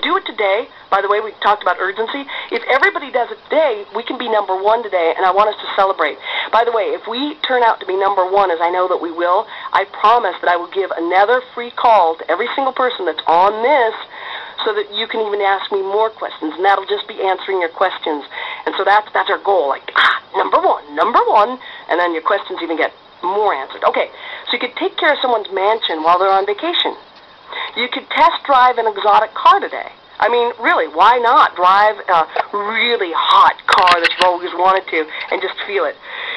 do it today. By the way, we talked about urgency. If everybody does it today, we can be number one today, and I want us to celebrate. By the way, if we turn out to be number one, as I know that we will, I promise that I will give another free call to every single person that's on this, so that you can even ask me more questions, and that'll just be answering your questions. And so that's our goal, like, number one, and then your questions even get more answered. Okay, so you could take care of someone's mansion while they're on vacation. You could test drive an exotic car today. I mean, really, why not drive a really hot car that you've always wanted to and just feel it?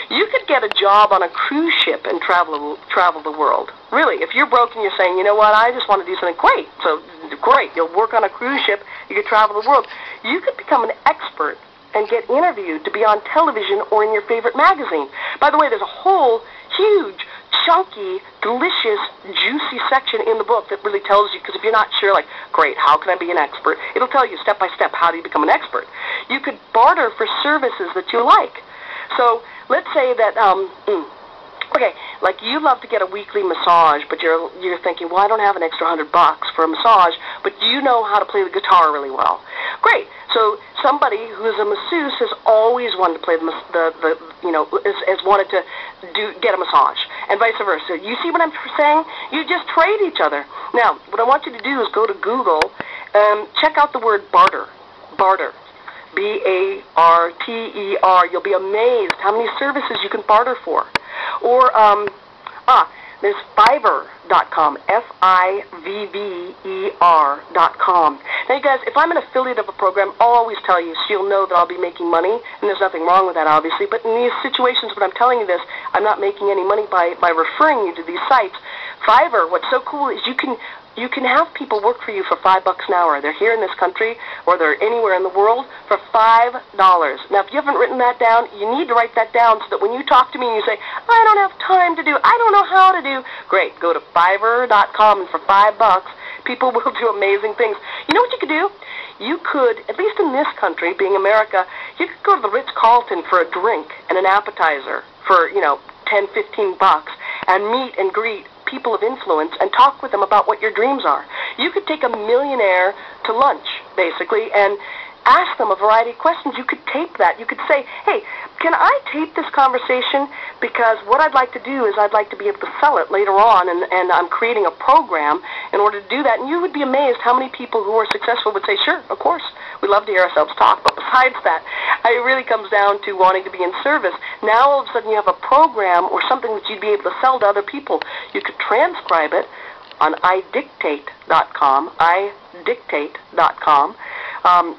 You could get a job on a cruise ship and travel the world. Really, if you're broke and you're saying, you know what, I just want to do something great. So, great, you'll work on a cruise ship, you could travel the world. You could become an expert and get interviewed to be on television or in your favorite magazine. By the way, there's a whole huge, chunky, delicious, juicy section in the book that really tells you, because if you're not sure, like, great, how can I be an expert? It'll tell you step by step how do you become an expert. You could barter for services that you like. So let's say that, okay, like you love to get a weekly massage, but you're thinking, well, I don't have an extra $100 for a massage, but you know how to play the guitar really well. Great. So somebody who is a masseuse has always wanted to play has wanted to get a massage, and vice versa. You see what I'm saying? You just trade each other. Now, what I want you to do is go to Google and check out the word barter. Barter. B-A-R-T-E-R. You'll be amazed how many services you can barter for. Or, there's Fiverr.com, F-I-V-V-E-R.com. Now, you guys, if I'm an affiliate of a program, I'll always tell you, so you'll know that I'll be making money, and there's nothing wrong with that, obviously. But in these situations when I'm telling you this, I'm not making any money by referring you to these sites. Fiverr, what's so cool is you can have people work for you for $5 an hour. They're here in this country, or they're anywhere in the world, for $5. Now, if you haven't written that down, you need to write that down so that when you talk to me and you say, I don't have time to do, I don't know how to do, great, go to Fiverr.com, and for $5, people will do amazing things. You know what you could do? You could, at least in this country, being America, you could go to the Ritz-Carlton for a drink and an appetizer for, $10, $15, and meet and greet people of influence and talk with them about what your dreams are. You could take a millionaire to lunch, basically, and ask them a variety of questions. You could tape that. You could say, hey, can I tape this conversation? Because what I'd like to do is I'd like to be able to sell it later on, and I'm creating a program in order to do that. And you would be amazed how many people who are successful would say, sure, of course, we love to hear ourselves talk. But besides that, it really comes down to wanting to be in service. Now all of a sudden you have a program or something that you'd be able to sell to other people. You could transcribe it on idictate.com, idictate.com.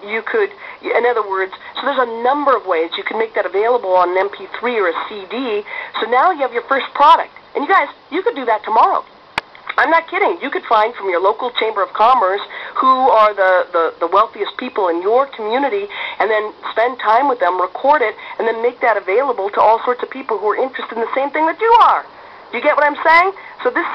You could, in other words, so there's a number of ways you can make that available on an MP3 or a CD. So now you have your first product. And you guys, you could do that tomorrow. I'm not kidding. You could find from your local Chamber of Commerce who are the wealthiest people in your community, and then spend time with them, record it, and then make that available to all sorts of people who are interested in the same thing that you are. Do you get what I'm saying? So this